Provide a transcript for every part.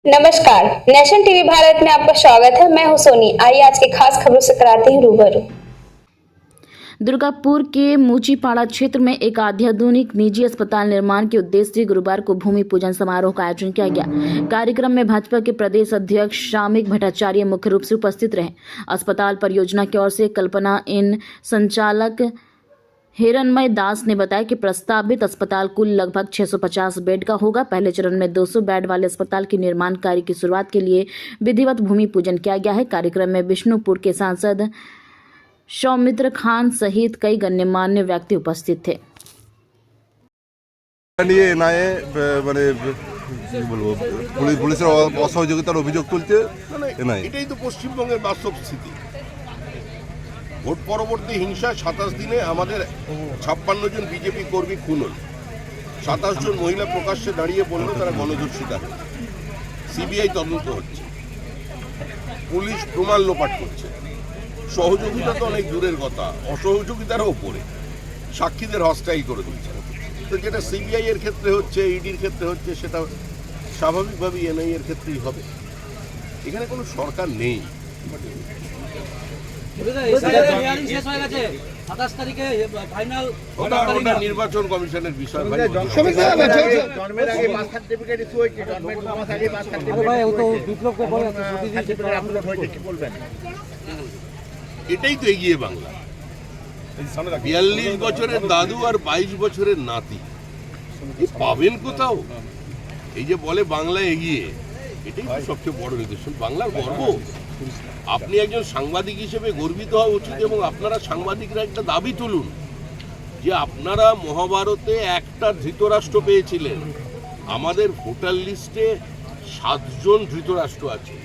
नमस्कार, nation TV Bharat में आपका स्वागत है। मैं हूं सोनी। आइए आज के खास खबरों से कराते हैं रूबरू। दुर्गापुर के मूचीपाड़ा क्षेत्र में एक अत्याधुनिक निजी अस्पताल निर्माण के उद्देश्य से गुरुवार को भूमि पूजन समारोह का आयोजन किया गया। कार्यक्रम में भाजपा के प्रदेश अध्यक्ष श्रामिक भट्टाचार्य मुख्य रूप से उपस्थित रहे। अस्पताल परियोजना की ओर से कल्पना इन संचालक हिरणमय दास ने बताया कि प्रस्तावित अस्पताल कुल लगभग 650 बेड का होगा। पहले चरण में 200 बेड वाले अस्पताल के निर्माण कार्य की शुरुआत के लिए विधिवत भूमि पूजन किया गया है। कार्यक्रम में विष्णुपुर के सांसद सौमित्र खान सहित कई गण्यमान्य व्यक्ति उपस्थित थे। পুলিশের অসহযোগিতার অভিযোগ তুলছে। এটাই তো পশ্চিমবঙ্গের বাস্তব স্থিতি। ভোট পরবর্তী হিংসা 27 দিনে আমাদের 56 জন বিজেপি কর্মী খুন হল। 27 জন মহিলা প্রকাশ্যে দাঁড়িয়ে বলল তারা গণধর্ষিতা। সিবিআই তদন্ত হচ্ছে, পুলিশ প্রমাণ লোপাট করছে। সহযোগিতা তো অনেক দূরের কথা, অসহযোগিতারও উপরে সাক্ষীদের হস্টাইল করে দিচ্ছে। তো যেটা সিবিআই এর ক্ষেত্রে হচ্ছে, ইডির ক্ষেত্রে হচ্ছে, সেটা স্বাভাবিকভাবেই এনআই এর ক্ষেত্রেই হবে। এখানে কোনো সরকার নেই। নির্বাচন কমিশনের বিষয়। এটাই তো এগিয়ে বাংলা। 42 বছরের দাদু আর 22 বছরের নাতি পাবেন কোথাও? এই যে বলে বাংলা এগিয়ে, এটাই তো সবচেয়ে বড় নিদর্শন বাংলার গর্ব। আপনি একজন সাংবাদিক হিসেবে গর্বিত হওয়া উচিত এবং আপনারা সাংবাদিকরা একটা দাবি তুলুন যে আপনারা মহাভারতে একটা ধৃতরাষ্ট্র পেয়েছিলেন। আমাদের ভোটার লিস্টে 7 জন ধৃতরাষ্ট্র আছে।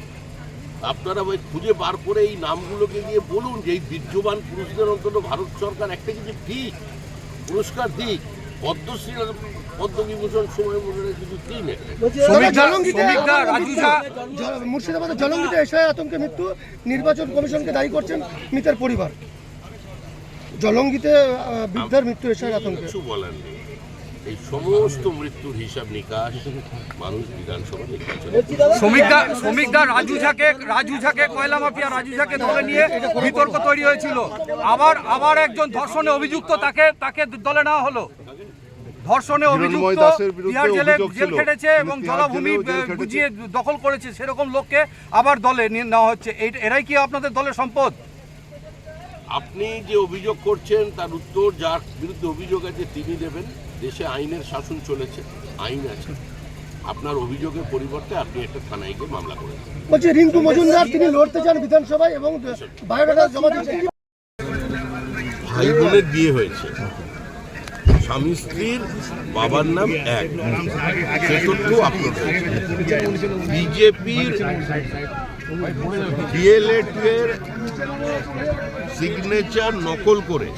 আপনারা খুঁজে বার করে এই নামগুলোকে গিয়ে বলুন যে এই বীর্যবান পুরুষদের অন্তত ভারত সরকার একটা কিছু ঠিক পুরস্কার দিক। পদ্মশ্রী পদ্মবিভূষণ সময় মনে কিছু দিন। মুর্শিদাবাদের জলঙ্গিতে এশিয়া আতঙ্কে মৃত্যু, নির্বাচন কমিশনকে দায়ী করছেন মৃতের পরিবার। জলঙ্গিতে বৃদ্ধার মৃত্যু এশিয়া আতঙ্কে কিছু বলার নেই। এই সমস্ত মৃত্যুর হিসাব নিকাশ মানুষ বিধানসভা শ্রমিকদা রাজু ঝাকে কয়লা মাফিয়া রাজু ঝাকে দলে নিয়ে বিতর্ক তৈরি হয়েছিল। আবার একজন ধর্ষণে অভিযুক্ত, তাকে দলে নেওয়া হলো। ধর্ষণে অভিযুক্ত, বিহার জেল খেটেছে এবং জলাভূমি বুঝিয়ে দখল করেছে, সেরকম লোককে আবার দলে নেওয়া হচ্ছে। এরাই কি আপনাদের দলের সম্পদ? আপনি যে অভিযোগ করছেন তার উত্তর যার বিরুদ্ধে অভিযোগ আছে তিনি দেবেন। দেশে আইনের শাসন চলেছে, আইন আছে। আপনার অভিযোগের পরিবর্তে আপনি একটা থানায় গিয়ে মামলা করেন। বলছি রিঙ্কু মজুমদার তিনি লড়তে চান বিধানসভায় এবং বায়োডাটা জমা দিয়েছেন। ভাই বোনের বিয়ে হয়েছে, স্বামী স্ত্রীর বাবার নাম এক, সে তথ্য আপলোড হয়েছে। বিজেপির ডিএলএড এর সিগনেচার নকল করে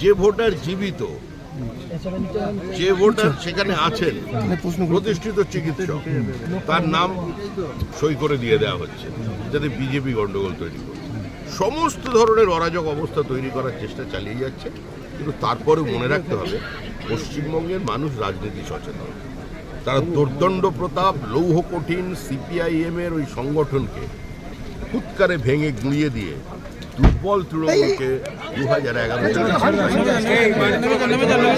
যে ভোটার জীবিত, যে ভোটার সেখানে আছেন প্রতিষ্ঠিত চিকিৎসক, তার নাম সই করে দিয়ে দেওয়া হচ্ছে যাতে বিজেপি গন্ডগোল তৈরি করে। সমস্ত ধরনের অরাজক অবস্থা তৈরি করার চেষ্টা চালিয়ে যাচ্ছে। কিন্তু তারপরেও মনে রাখতে হবে পশ্চিমবঙ্গের মানুষ রাজনীতি সচেতন। তারা দুর্দণ্ড প্রতাপ, লৌহ কঠিন সিপিআইএম এর ওই সংগঠনকে ফুৎকারে ভেঙে গুঁড়িয়ে দিয়ে দুর্বল তৃণমূলকে 2011 সালে